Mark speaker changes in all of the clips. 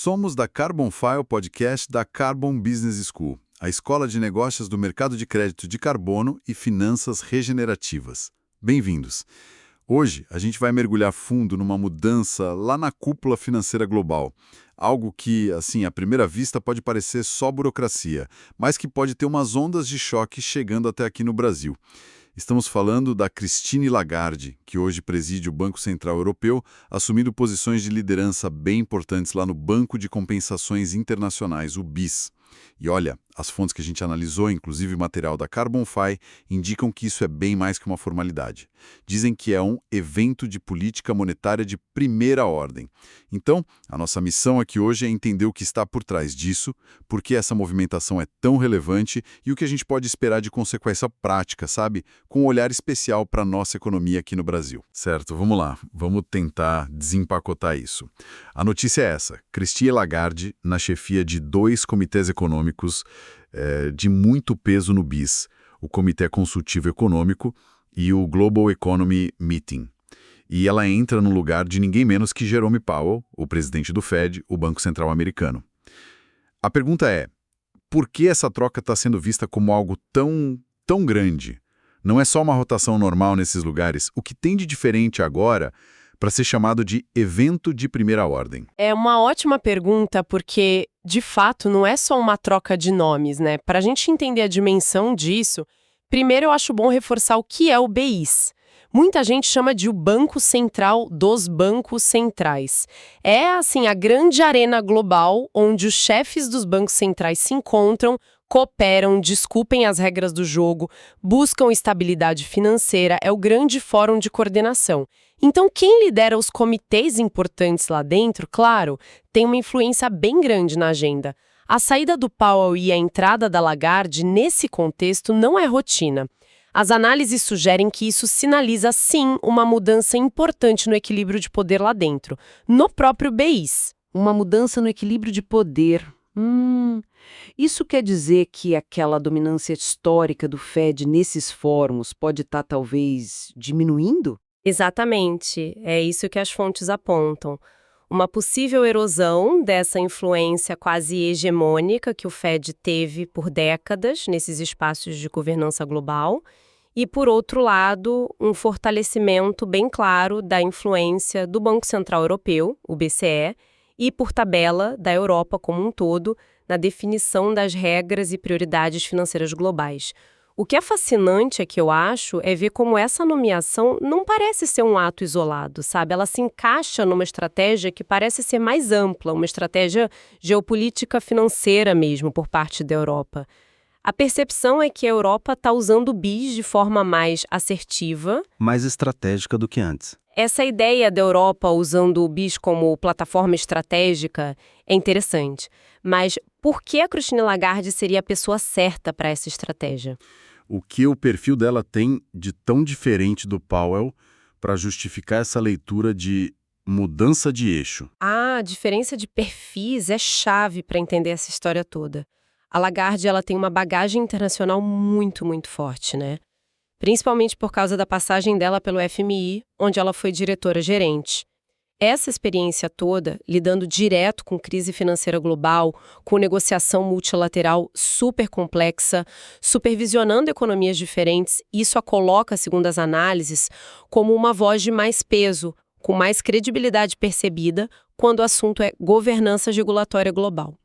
Speaker 1: somos da Carbon File Podcast da Carbon Business School, a escola de negócios do mercado de crédito de carbono e finanças regenerativas. Bem-vindos! Hoje, a gente vai mergulhar fundo numa mudança lá na cúpula financeira global. Algo que, assim, à primeira vista pode parecer só burocracia, mas que pode ter umas ondas de choque chegando até aqui no Brasil. Estamos falando da Christine Lagarde, que hoje preside o Banco Central Europeu, assumindo posições de liderança bem importantes lá no Banco de Compensações Internacionais, o BIS. E olha, as fontes que a gente analisou, inclusive material da CarbonFi, indicam que isso é bem mais que uma formalidade. Dizem que é um evento de política monetária de primeira ordem. Então, a nossa missão aqui hoje é entender o que está por trás disso, por que essa movimentação é tão relevante e o que a gente pode esperar de consequência prática, sabe? Com um olhar especial para a nossa economia aqui no Brasil. Certo, vamos lá. Vamos tentar desempacotar isso. A notícia é essa. Christine Lagarde, na chefia de 2 comitês econômicos de muito peso no BIS, o Comitê Consultivo Econômico e o Global Economy Meeting. E ela entra no lugar de ninguém menos que Jerome Powell, o presidente do Fed, o Banco Central americano. A pergunta é, por que essa troca está sendo vista como algo tão grande? Não é só uma rotação normal nesses lugares. O que tem de diferente agora para ser chamado de evento de primeira ordem?
Speaker 2: É uma ótima pergunta porque, de fato, não é só uma troca de nomes, né? Para a gente entender a dimensão disso, primeiro eu acho bom reforçar o que é o BIS. Muita gente chama de o Banco Central dos Bancos Centrais. É, assim, a grande arena global onde os chefes dos bancos centrais se encontram, cooperam, discutem as regras do jogo, buscam estabilidade financeira, é o grande fórum de coordenação. Então, quem lidera os comitês importantes lá dentro, claro, tem uma influência bem grande na agenda. A saída do Powell e a entrada da Lagarde, nesse contexto, não é rotina. As análises sugerem que isso sinaliza, sim, uma mudança importante no equilíbrio de poder lá dentro, no próprio BIS.
Speaker 3: Uma mudança no equilíbrio de poder. Isso quer dizer que aquela dominância histórica do Fed nesses fóruns pode estar, talvez, diminuindo?
Speaker 2: Exatamente, é isso que as fontes apontam. Uma possível erosão dessa influência quase hegemônica que o Fed teve por décadas nesses espaços de governança global e, por outro lado, um fortalecimento bem claro da influência do Banco Central Europeu, o BCE, e, por tabela, da Europa como um todo, na definição das regras e prioridades financeiras globais. O que é fascinante aqui, eu acho, é ver como essa nomeação não parece ser um ato isolado, sabe? Ela se encaixa numa estratégia que parece ser mais ampla, uma estratégia geopolítica financeira mesmo por parte da Europa. A percepção é que a Europa está usando o BIS de forma mais assertiva.
Speaker 4: Mais estratégica do que antes.
Speaker 2: Essa ideia da Europa usando o BIS como plataforma estratégica é interessante. Mas por que a Christine Lagarde seria a pessoa certa para essa estratégia?
Speaker 1: O que o perfil dela tem de tão diferente do Powell para justificar essa leitura de mudança de eixo?
Speaker 2: A diferença de perfis é chave para entender essa história toda. A Lagarde ela tem uma bagagem internacional muito, muito forte, né? Principalmente por causa da passagem dela pelo FMI, onde ela foi diretora-gerente. Essa experiência toda, lidando direto com crise financeira global, com negociação multilateral super complexa, supervisionando economias diferentes, isso a coloca, segundo as análises, como uma voz de mais peso, com mais credibilidade percebida quando o assunto é governança regulatória global.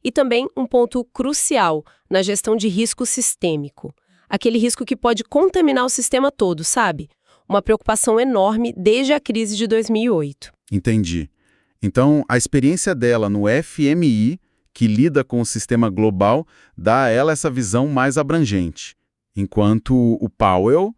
Speaker 2: E também um ponto crucial na gestão de risco sistêmico. Aquele risco que pode contaminar o sistema todo, sabe? Uma preocupação enorme desde a crise de 2008.
Speaker 1: Entendi. Então, a experiência dela no FMI, que lida com o sistema global, dá a ela essa visão mais abrangente. Enquanto o Powell,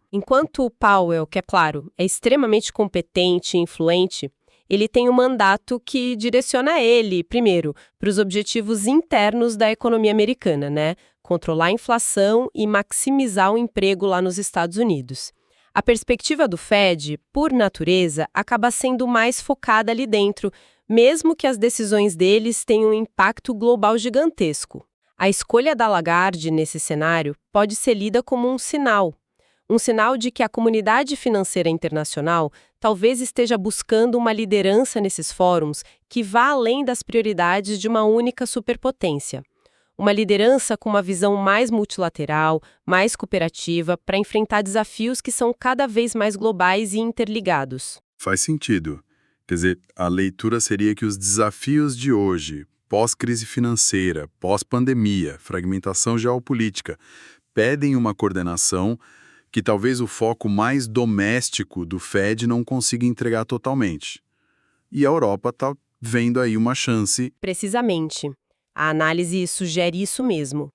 Speaker 2: que é claro, é extremamente competente e influente, ele tem um mandato que direciona ele, primeiro, para os objetivos internos da economia americana, né? Controlar a inflação e maximizar o emprego lá nos Estados Unidos. A perspectiva do Fed, por natureza, acaba sendo mais focada ali dentro, mesmo que as decisões deles tenham um impacto global gigantesco. A escolha da Lagarde nesse cenário pode ser lida como um sinal. Um sinal de que a comunidade financeira internacional talvez esteja buscando uma liderança nesses fóruns que vá além das prioridades de uma única superpotência. Uma liderança com uma visão mais multilateral, mais cooperativa, para enfrentar desafios que são cada vez mais globais e interligados.
Speaker 1: Faz sentido. Quer dizer, a leitura seria que os desafios de hoje, pós-crise financeira, pós-pandemia, fragmentação geopolítica, pedem uma coordenação que talvez o foco mais doméstico do Fed não consiga entregar totalmente. E a Europa está vendo aí uma chance.
Speaker 2: Precisamente. A análise sugere isso mesmo.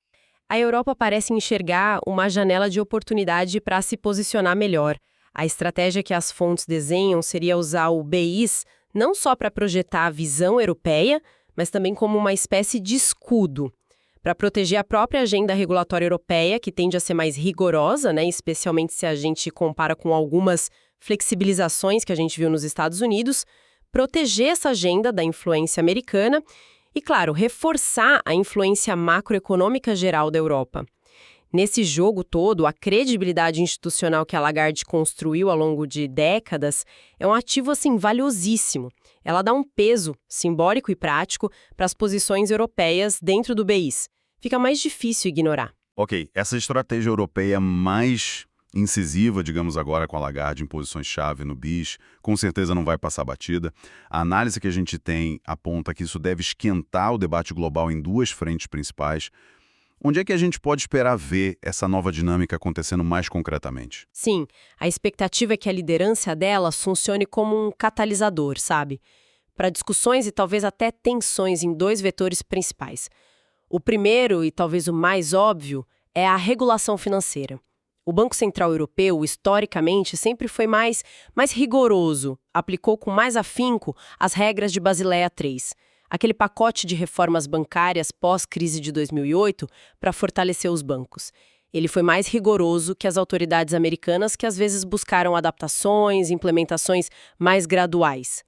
Speaker 2: A Europa parece enxergar uma janela de oportunidade para se posicionar melhor. A estratégia que as fontes desenham seria usar o BIS não só para projetar a visão europeia, mas também como uma espécie de escudo, para proteger a própria agenda regulatória europeia, que tende a ser mais rigorosa, né, especialmente se a gente compara com algumas flexibilizações que a gente viu nos Estados Unidos, proteger essa agenda da influência americana e, claro, reforçar a influência macroeconômica geral da Europa. Nesse jogo todo, a credibilidade institucional que a Lagarde construiu ao longo de décadas é um ativo, assim, valiosíssimo. Ela dá um peso simbólico e prático para as posições europeias dentro do BIS. Fica mais difícil ignorar.
Speaker 1: Ok, essa estratégia europeia mais incisiva, digamos agora com a Lagarde em posições-chave no BIS, com certeza não vai passar batida. A análise que a gente tem aponta que isso deve esquentar o debate global em duas frentes principais. Onde é que a gente pode esperar ver essa nova dinâmica acontecendo mais concretamente?
Speaker 2: Sim, a expectativa é que a liderança dela funcione como um catalisador, sabe? Para discussões e talvez até tensões em dois vetores principais. O primeiro, e talvez o mais óbvio, é a regulação financeira. O Banco Central Europeu, historicamente, sempre foi mais rigoroso, aplicou com mais afinco as regras de Basileia III, aquele pacote de reformas bancárias pós-crise de 2008 para fortalecer os bancos. Ele foi mais rigoroso que as autoridades americanas, que às vezes buscaram adaptações, implementações mais graduais.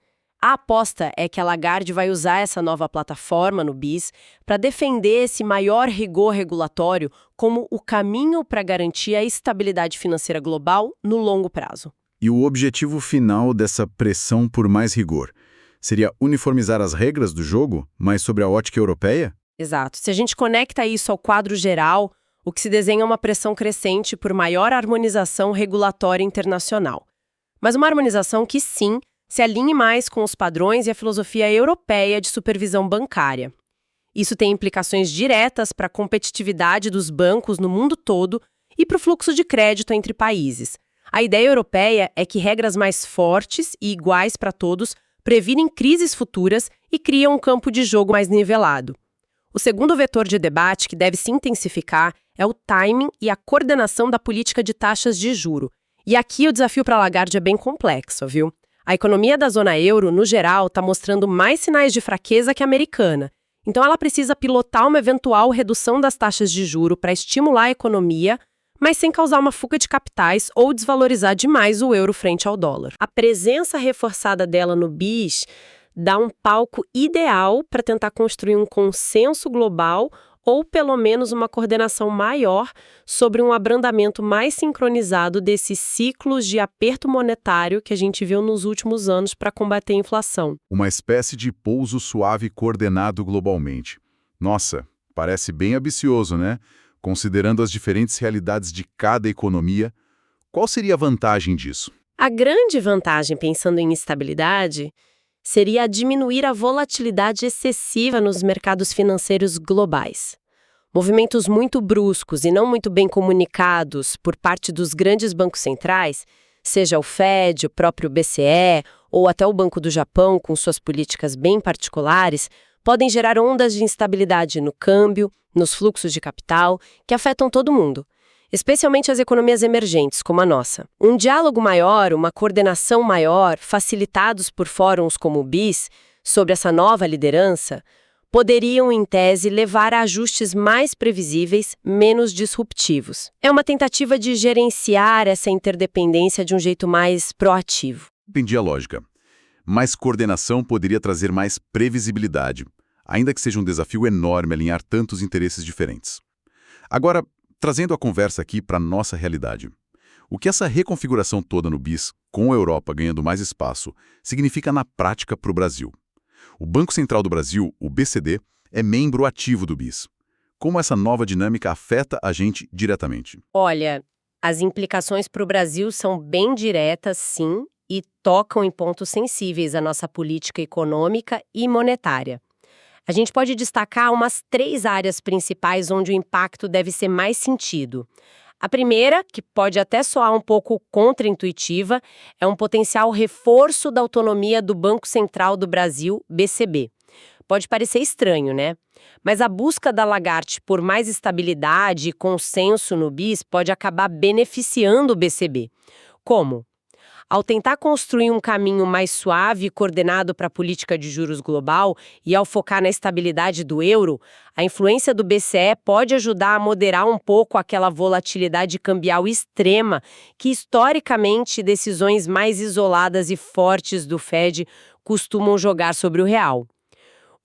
Speaker 2: A aposta é que a Lagarde vai usar essa nova plataforma no BIS para defender esse maior rigor regulatório como o caminho para garantir a estabilidade financeira global no longo prazo.
Speaker 1: E o objetivo final dessa pressão por mais rigor seria uniformizar as regras do jogo, mas sobre a ótica europeia?
Speaker 2: Exato. Se a gente conecta isso ao quadro geral, o que se desenha é uma pressão crescente por maior harmonização regulatória internacional. Mas uma harmonização que, sim, se alinhe mais com os padrões e a filosofia europeia de supervisão bancária. Isso tem implicações diretas para a competitividade dos bancos no mundo todo e para o fluxo de crédito entre países. A ideia europeia é que regras mais fortes e iguais para todos previnem crises futuras e criam um campo de jogo mais nivelado. O segundo vetor de debate que deve se intensificar é o timing e a coordenação da política de taxas de juro. E aqui o desafio para a Lagarde é bem complexo, viu? A economia da zona euro, no geral, está mostrando mais sinais de fraqueza que a americana. Então ela precisa pilotar uma eventual redução das taxas de juro para estimular a economia, mas sem causar uma fuga de capitais ou desvalorizar demais o euro frente ao dólar. A presença reforçada dela no BIS dá um palco ideal para tentar construir um consenso global ou pelo menos uma coordenação maior sobre um abrandamento mais sincronizado desses ciclos de aperto monetário que a gente viu nos últimos anos para combater a inflação.
Speaker 1: Uma espécie de pouso suave coordenado globalmente. Nossa, parece bem ambicioso, né? Considerando as diferentes realidades de cada economia, qual seria a vantagem disso?
Speaker 2: A grande vantagem, pensando em estabilidade, seria diminuir a volatilidade excessiva nos mercados financeiros globais. Movimentos muito bruscos e não muito bem comunicados por parte dos grandes bancos centrais, seja o Fed, o próprio BCE ou até o Banco do Japão com suas políticas bem particulares, podem gerar ondas de instabilidade no câmbio, nos fluxos de capital, que afetam todo mundo, especialmente as economias emergentes, como a nossa. Um diálogo maior, uma coordenação maior, facilitados por fóruns como o BIS, sobre essa nova liderança, poderiam, em tese, levar a ajustes mais previsíveis, menos disruptivos. É uma tentativa de gerenciar essa interdependência de um jeito mais proativo.
Speaker 1: Entendi a lógica. Mais coordenação poderia trazer mais previsibilidade, ainda que seja um desafio enorme alinhar tantos interesses diferentes. Agora, trazendo a conversa aqui para a nossa realidade. O que essa reconfiguração toda no BIS, com a Europa ganhando mais espaço, significa na prática para o Brasil? O Banco Central do Brasil, o BCD, é membro ativo do BIS. Como essa nova dinâmica afeta a gente diretamente?
Speaker 2: Olha, as implicações para o Brasil são bem diretas, sim, e tocam em pontos sensíveis à nossa política econômica e monetária. A gente pode destacar umas 3 áreas principais onde o impacto deve ser mais sentido. A primeira, que pode até soar um pouco contraintuitiva, é um potencial reforço da autonomia do Banco Central do Brasil, BCB. Pode parecer estranho, né? Mas a busca da Lagarde por mais estabilidade e consenso no BIS pode acabar beneficiando o BCB. Como? Ao tentar construir um caminho mais suave e coordenado para a política de juros global e ao focar na estabilidade do euro, a influência do BCE pode ajudar a moderar um pouco aquela volatilidade cambial extrema que, historicamente, decisões mais isoladas e fortes do Fed costumam jogar sobre o real.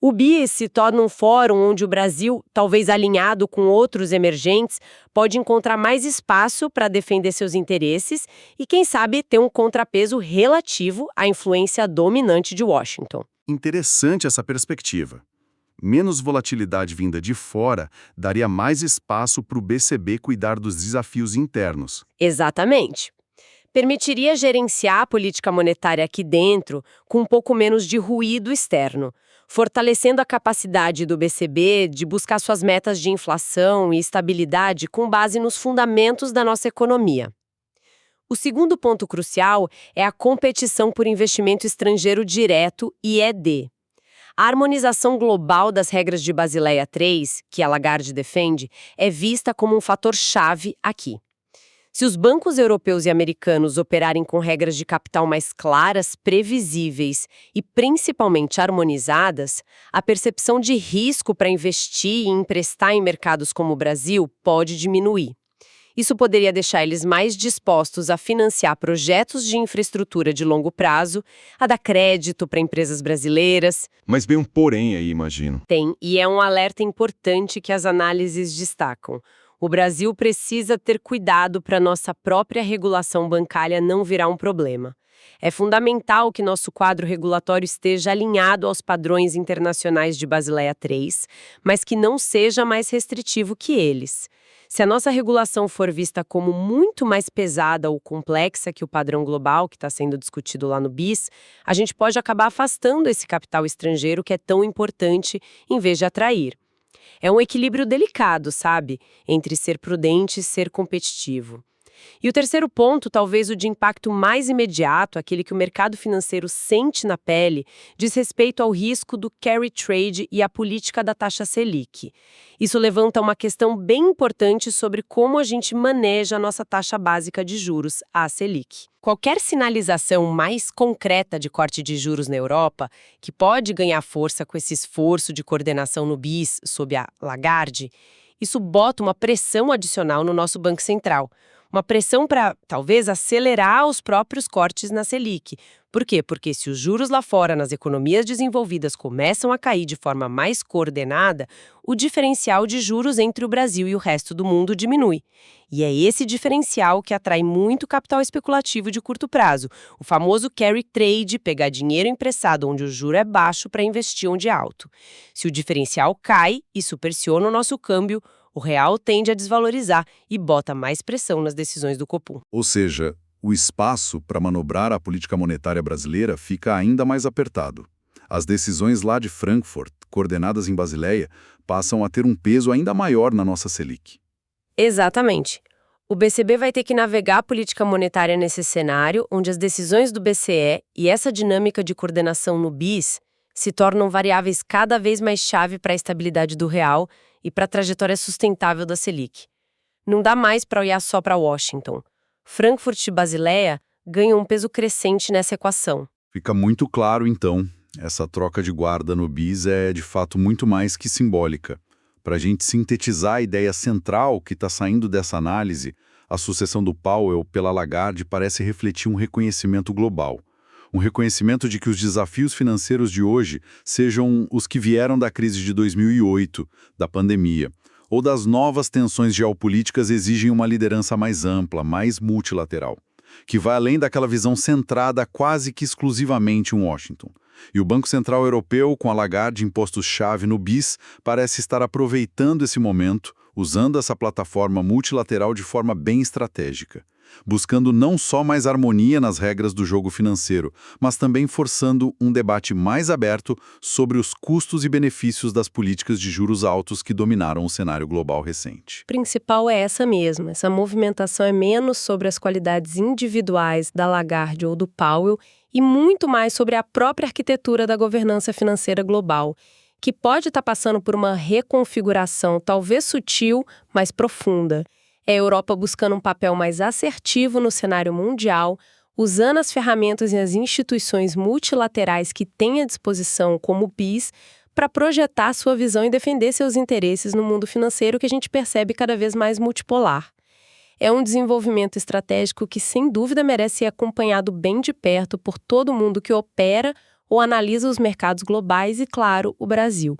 Speaker 2: O BIS se torna um fórum onde o Brasil, talvez alinhado com outros emergentes, pode encontrar mais espaço para defender seus interesses e, quem sabe, ter um contrapeso relativo à influência dominante de Washington.
Speaker 1: Interessante essa perspectiva. Menos volatilidade vinda de fora daria mais espaço para o BCB cuidar dos desafios internos.
Speaker 2: Exatamente. Permitiria gerenciar a política monetária aqui dentro com um pouco menos de ruído externo, fortalecendo a capacidade do BCB de buscar suas metas de inflação e estabilidade com base nos fundamentos da nossa economia. O segundo ponto crucial é a competição por investimento estrangeiro direto, IED. A harmonização global das regras de Basileia III, que a Lagarde defende, é vista como um fator-chave aqui. Se os bancos europeus e americanos operarem com regras de capital mais claras, previsíveis e principalmente harmonizadas, a percepção de risco para investir e emprestar em mercados como o Brasil pode diminuir. Isso poderia deixar eles mais dispostos a financiar projetos de infraestrutura de longo prazo, a dar crédito para empresas brasileiras.
Speaker 5: Mas bem um porém aí, imagino.
Speaker 2: Tem, e é um alerta importante que as análises destacam. O Brasil precisa ter cuidado para nossa própria regulação bancária não virar um problema. É fundamental que nosso quadro regulatório esteja alinhado aos padrões internacionais de Basileia III, mas que não seja mais restritivo que eles. Se a nossa regulação for vista como muito mais pesada ou complexa que o padrão global que está sendo discutido lá no BIS, a gente pode acabar afastando esse capital estrangeiro que é tão importante em vez de atrair. É um equilíbrio delicado, sabe? Entre ser prudente e ser competitivo. E o terceiro ponto, talvez o de impacto mais imediato, aquele que o mercado financeiro sente na pele, diz respeito ao risco do carry trade e à política da taxa Selic. Isso levanta uma questão bem importante sobre como a gente maneja a nossa taxa básica de juros, a Selic. Qualquer sinalização mais concreta de corte de juros na Europa, que pode ganhar força com esse esforço de coordenação no BIS sob a Lagarde, isso bota uma pressão adicional no nosso Banco Central. Uma pressão para, talvez, acelerar os próprios cortes na Selic. Por quê? Porque se os juros lá fora nas economias desenvolvidas começam a cair de forma mais coordenada, o diferencial de juros entre o Brasil e o resto do mundo diminui. E é esse diferencial que atrai muito capital especulativo de curto prazo, o famoso carry trade, pegar dinheiro emprestado onde o juro é baixo para investir onde é alto. Se o diferencial cai, isso pressiona o nosso câmbio, o real tende a desvalorizar e bota mais pressão nas decisões do Copom.
Speaker 1: Ou seja, o espaço para manobrar a política monetária brasileira fica ainda mais apertado. As decisões lá de Frankfurt, coordenadas em Basileia, passam a ter um peso ainda maior na nossa Selic.
Speaker 2: Exatamente. O BCB vai ter que navegar a política monetária nesse cenário, onde as decisões do BCE e essa dinâmica de coordenação no BIS se tornam variáveis cada vez mais chave para a estabilidade do real e para a trajetória sustentável da Selic. Não dá mais para olhar só para Washington. Frankfurt e Basileia ganham um peso crescente nessa equação.
Speaker 1: Fica muito claro, então, essa troca de guarda no BIS é, de fato, muito mais que simbólica. Para a gente sintetizar a ideia central que está saindo dessa análise, a sucessão do Powell pela Lagarde parece refletir um reconhecimento global. Um reconhecimento de que os desafios financeiros de hoje sejam os que vieram da crise de 2008, da pandemia. ou das novas tensões geopolíticas exigem uma liderança mais ampla, mais multilateral, que vai além daquela visão centrada quase que exclusivamente em Washington. E o Banco Central Europeu, com a Lagarde em postos-chave no BIS, parece estar aproveitando esse momento, usando essa plataforma multilateral de forma bem estratégica, buscando não só mais harmonia nas regras do jogo financeiro, mas também forçando um debate mais aberto sobre os custos e benefícios das políticas de juros altos que dominaram o cenário global recente.
Speaker 2: O principal é essa mesmo. Essa movimentação é menos sobre as qualidades individuais da Lagarde ou do Powell e muito mais sobre a própria arquitetura da governança financeira global, que pode estar passando por uma reconfiguração talvez sutil, mas profunda. É a Europa buscando um papel mais assertivo no cenário mundial, usando as ferramentas e as instituições multilaterais que tem à disposição, como o BIS, para projetar sua visão e defender seus interesses no mundo financeiro que a gente percebe cada vez mais multipolar. É um desenvolvimento estratégico que, sem dúvida, merece ser acompanhado bem de perto por todo mundo que opera ou analisa os mercados globais e, claro, o Brasil.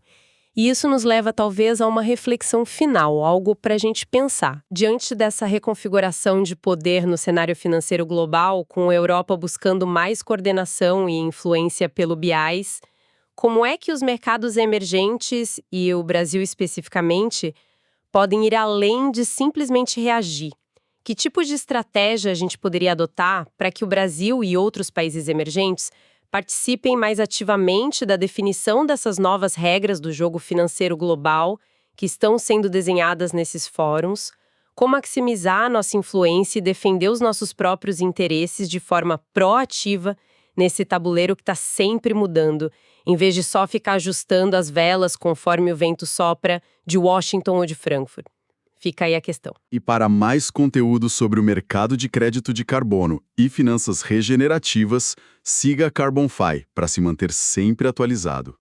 Speaker 2: E isso nos leva, talvez, a uma reflexão final, algo para a gente pensar. Diante dessa reconfiguração de poder no cenário financeiro global, com a Europa buscando mais coordenação e influência pelo BIS, como é que os mercados emergentes, e o Brasil especificamente, podem ir além de simplesmente reagir? Que tipo de estratégia a gente poderia adotar para que o Brasil e outros países emergentes participem mais ativamente da definição dessas novas regras do jogo financeiro global que estão sendo desenhadas nesses fóruns, como maximizar a nossa influência e defender os nossos próprios interesses de forma proativa nesse tabuleiro que está sempre mudando, em vez de só ficar ajustando as velas conforme o vento sopra de Washington ou de Frankfurt. Fica aí a questão.
Speaker 1: E para mais conteúdo sobre o mercado de crédito de carbono e finanças regenerativas, siga a CarbonFi para se manter sempre atualizado.